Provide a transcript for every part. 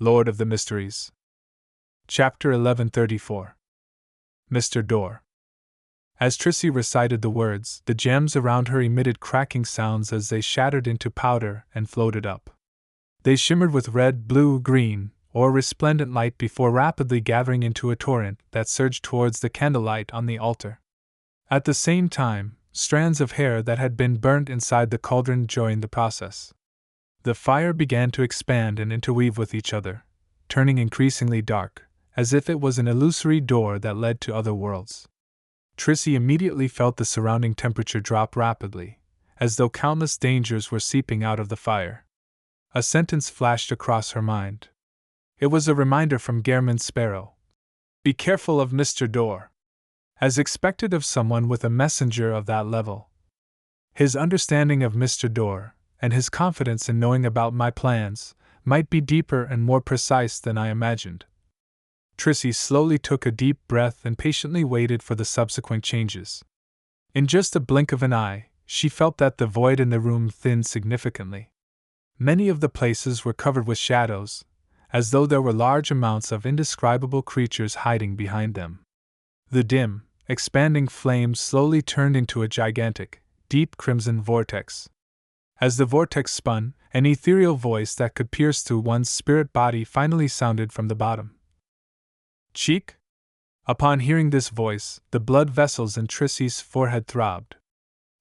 Lord of the Mysteries. Chapter 1134. Mr. Door. As Trissy recited the words, the gems around her emitted cracking sounds as they shattered into powder and floated up. They shimmered with red, blue, green, or resplendent light before rapidly gathering into a torrent that surged towards the candlelight on the altar. At the same time, strands of hair that had been burnt inside the cauldron joined the process. The fire began to expand and interweave with each other, turning increasingly dark, as if it was an illusory door that led to other worlds. Trissy immediately felt the surrounding temperature drop rapidly, as though countless dangers were seeping out of the fire. A sentence flashed across her mind. It was a reminder from Gairman Sparrow. "Be careful of Mr. Door." As expected of someone with a messenger of that level. His understanding of Mr. Door, and his confidence in knowing about my plans, might be deeper and more precise than I imagined. Trissy slowly took a deep breath and patiently waited for the subsequent changes. In just a blink of an eye, she felt that the void in the room thinned significantly. Many of the places were covered with shadows, as though there were large amounts of indescribable creatures hiding behind them. The dim, expanding flames slowly turned into a gigantic, deep crimson vortex. As the vortex spun, an ethereal voice that could pierce through one's spirit body finally sounded from the bottom. "Cheek?" Upon hearing this voice, the blood vessels in Trissy's forehead throbbed.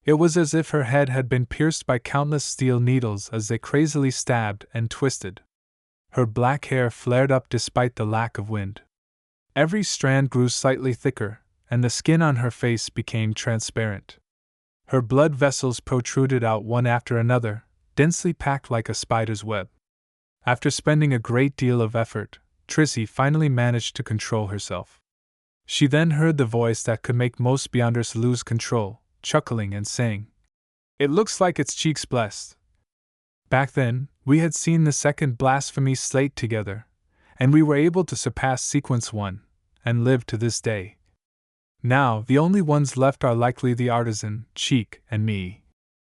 It was as if her head had been pierced by countless steel needles as they crazily stabbed and twisted. Her black hair flared up despite the lack of wind. Every strand grew slightly thicker, and the skin on her face became transparent. Her blood vessels protruded out one after another, densely packed like a spider's web. After spending a great deal of effort, Trissy finally managed to control herself. She then heard the voice that could make most Beyonders lose control, chuckling and saying, "It looks like its cheeks blessed." Back then, we had seen the second blasphemy slate together, and we were able to surpass Sequence 1, and live to this day. Now, the only ones left are likely the artisan, Cheek, and me.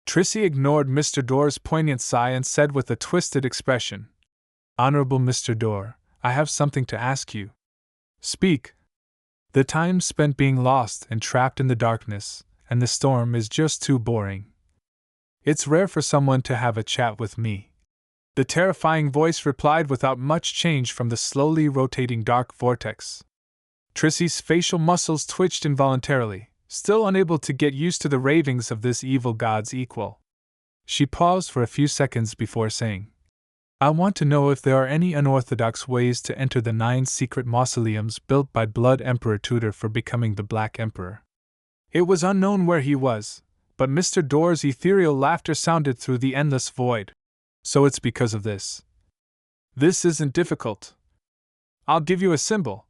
Trissy ignored Mr. Door's poignant sigh and said with a twisted expression, "Honorable Mr. Door, I have something to ask you." "Speak." "The time spent being lost and trapped in the darkness, and the storm is just too boring. It's rare for someone to have a chat with me." The terrifying voice replied without much change from the slowly rotating dark vortex. Trissy's facial muscles twitched involuntarily, still unable to get used to the ravings of this evil god's equal. She paused for a few seconds before saying, "I want to know if there are any unorthodox ways to enter the 9 secret mausoleums built by Blood Emperor Tudor for becoming the Black Emperor." It was unknown where he was, but Mr. Door's ethereal laughter sounded through the endless void. "So it's because of this." "This isn't difficult. I'll give you a symbol.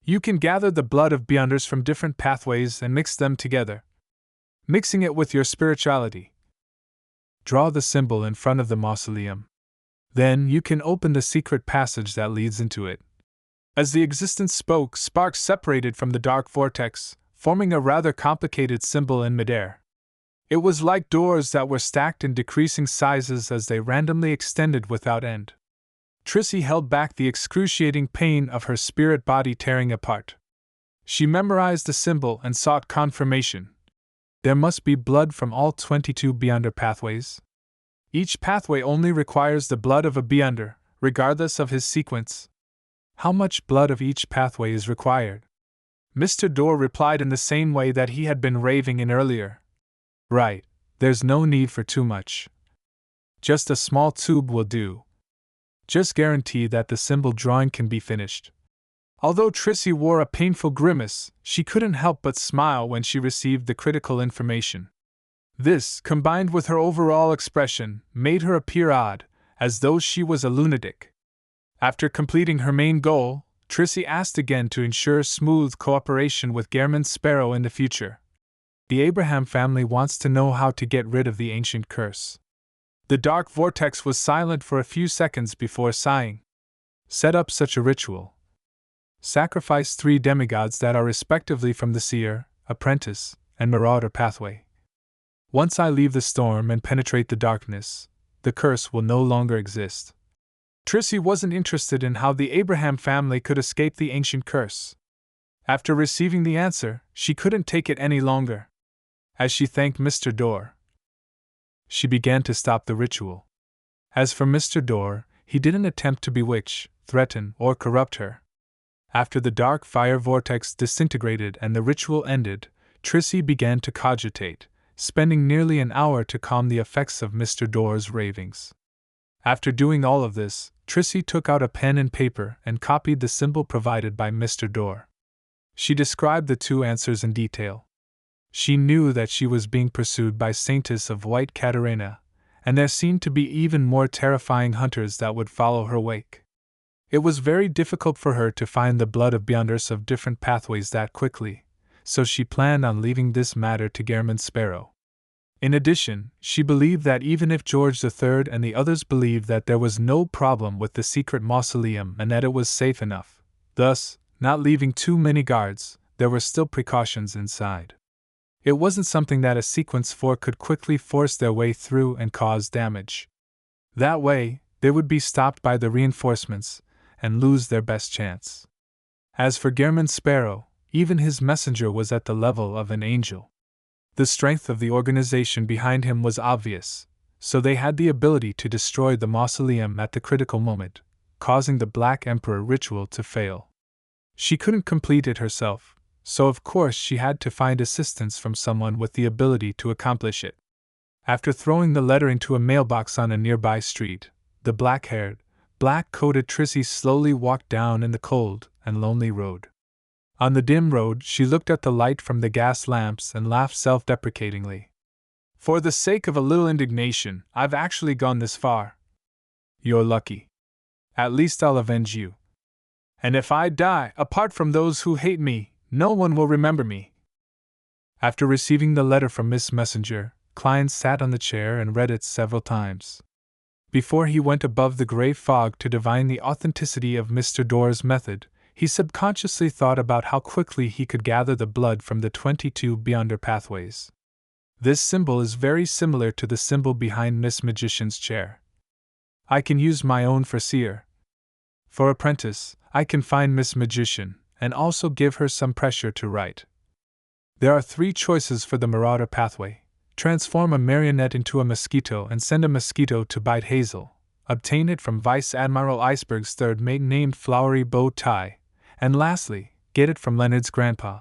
You can gather the blood of Beyonders from different pathways and mix them together, mixing it with your spirituality. Draw the symbol in front of the mausoleum. Then you can open the secret passage that leads into it." As the existence spoke, sparks separated from the dark vortex, forming a rather complicated symbol in midair. It was like doors that were stacked in decreasing sizes as they randomly extended without end. Trissy held back the excruciating pain of her spirit body tearing apart. She memorized the symbol and sought confirmation. There must be blood from all 22 Beyonder pathways. Each pathway only requires the blood of a Beyonder, regardless of his sequence. How much blood of each pathway is required? Mr. Door replied in the same way that he had been raving in earlier. "Right, there's no need for too much. Just a small tube will do. Just guarantee that the symbol drawing can be finished." Although Trissy wore a painful grimace, she couldn't help but smile when she received the critical information. This, combined with her overall expression, made her appear odd, as though she was a lunatic. After completing her main goal, Trissy asked again to ensure smooth cooperation with Gairman Sparrow in the future. The Abraham family wants to know how to get rid of the ancient curse. The dark vortex was silent for a few seconds before sighing. "Set up such a ritual. Sacrifice 3 demigods that are respectively from the Seer, Apprentice, and Marauder pathway. Once I leave the storm and penetrate the darkness, the curse will no longer exist. Trissy wasn't interested in how the Abraham family could escape the ancient curse. After receiving the answer, she couldn't take it any longer. As she thanked Mr. Dorr, she began to stop the ritual. As for Mr. Dorr, he didn't attempt to bewitch, threaten, or corrupt her. After the dark fire vortex disintegrated and the ritual ended, Trissy began to cogitate, spending nearly an hour to calm the effects of Mr. Dorr's ravings. After doing all of this, Trissy took out a pen and paper and copied the symbol provided by Mr. Dorr. She described the two answers in detail. She knew that she was being pursued by Saintess of White Catarina, and there seemed to be even more terrifying hunters that would follow her wake. It was very difficult for her to find the blood of Beyonders of different pathways that quickly, so she planned on leaving this matter to Gehrman Sparrow. In addition, she believed that even if George III and the others believed that there was no problem with the secret mausoleum and that it was safe enough, thus, not leaving too many guards, there were still precautions inside. It wasn't something that a Sequence 4 could quickly force their way through and cause damage. That way, they would be stopped by the reinforcements and lose their best chance. As for Gehrman Sparrow, even his messenger was at the level of an angel. The strength of the organization behind him was obvious, so they had the ability to destroy the mausoleum at the critical moment, causing the Black Emperor ritual to fail. She couldn't complete it herself, so of course she had to find assistance from someone with the ability to accomplish it. After throwing the letter into a mailbox on a nearby street, the black-haired, black-coated Trissy slowly walked down in the cold and lonely road. On the dim road, she looked at the light from the gas lamps and laughed self-deprecatingly. For the sake of a little indignation, I've actually gone this far. You're lucky. At least I'll avenge you. And if I die, apart from those who hate me, no one will remember me. After receiving the letter from Miss Messenger, Klein sat on the chair and read it several times. Before he went above the gray fog to divine the authenticity of Mr. Dorr's method, he subconsciously thought about how quickly he could gather the blood from the 22 Beyonder pathways. This symbol is very similar to the symbol behind Miss Magician's chair. I can use my own for seer. For apprentice, I can find Miss Magician, and also give her some pressure to write. There are 3 choices for the Marauder pathway. Transform a marionette into a mosquito and send a mosquito to bite Hazel. Obtain it from Vice Admiral Iceberg's third mate named Flowery Bow Tie. And lastly, get it from Leonard's grandpa.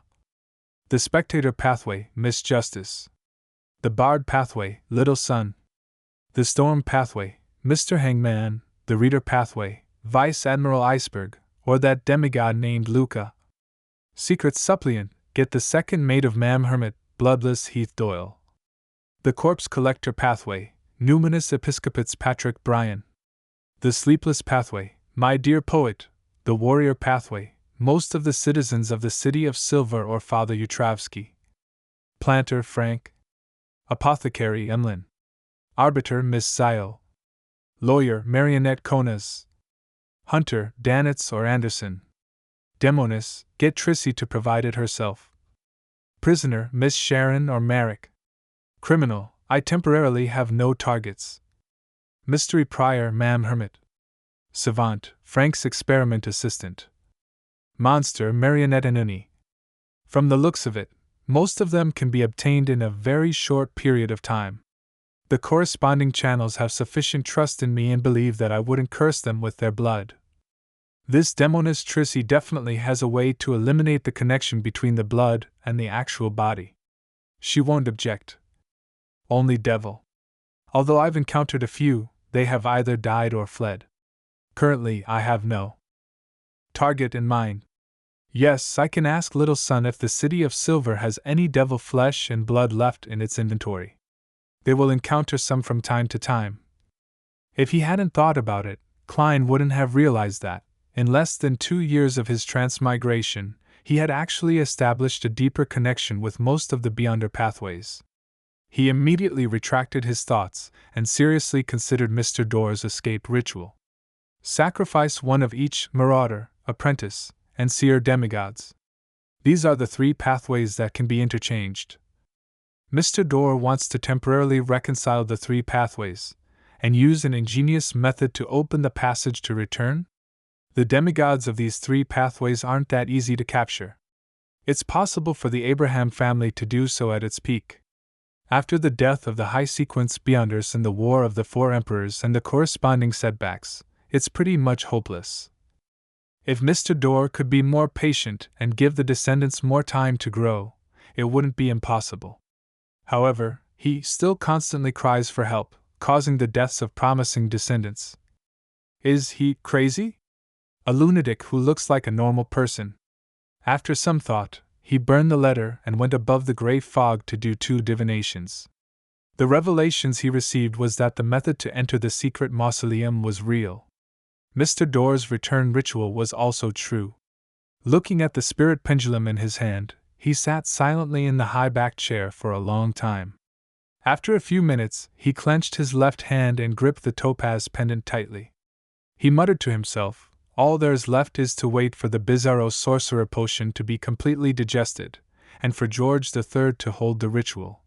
The Spectator pathway, Miss Justice. The Bard pathway, Little Sun. The Storm pathway, Mr. Hangman. The Reader pathway, Vice Admiral Iceberg, or that demigod named Luca. Secret Suppliant, get the second mate of Ma'am Hermit, Bloodless Heath Doyle. The Corpse Collector pathway, Numinous Episcopates Patrick Bryan. The Sleepless pathway, My Dear Poet. The Warrior pathway, most of the citizens of the City of Silver or Father Utravsky. Planter Frank. Apothecary Emlyn. Arbiter Miss Zio. Lawyer Marionette Konas. Hunter Danitz or Anderson. Demoness, get Trissy to provide it herself. Prisoner Miss Sharon or Marek. Criminal, I temporarily have no targets. Mystery Prior Ma'am Hermit. Savant, Frank's experiment assistant. Monster Marionette Anuni. From the looks of it, most of them can be obtained in a very short period of time. The corresponding channels have sufficient trust in me and believe that I wouldn't curse them with their blood. This Demoness Trissy definitely has a way to eliminate the connection between the blood and the actual body. She won't object. Only devil. Although I've encountered a few, they have either died or fled. Currently, I have no target in mind. Yes, I can ask Little Sun if the City of Silver has any devil flesh and blood left in its inventory. They will encounter some from time to time. If he hadn't thought about it, Klein wouldn't have realized that, in less than 2 years of his transmigration, he had actually established a deeper connection with most of the Beyonder pathways. He immediately retracted his thoughts and seriously considered Mr. Dorr's escape ritual. Sacrifice one of each Marauder, Apprentice, and Seer demigods. These are the 3 pathways that can be interchanged. Mr. Dorr wants to temporarily reconcile the 3 pathways, and use an ingenious method to open the passage to return? The demigods of these three pathways aren't that easy to capture. It's possible for the Abraham family to do so at its peak. After the death of the high sequence Beyonders in the War of the Four Emperors and the corresponding setbacks, it's pretty much hopeless. If Mr. Dorr could be more patient and give the descendants more time to grow, it wouldn't be impossible. However, he still constantly cries for help, causing the deaths of promising descendants. Is he crazy? A lunatic who looks like a normal person. After some thought, he burned the letter and went above the gray fog to do 2 divinations. The revelations he received was that the method to enter the secret mausoleum was real. Mr. Dorr's return ritual was also true. Looking at the spirit pendulum in his hand, he sat silently in the high-backed chair for a long time. After a few minutes, he clenched his left hand and gripped the topaz pendant tightly. He muttered to himself, "All there's left is to wait for the Bizarro sorcerer potion to be completely digested, and for George III to hold the ritual."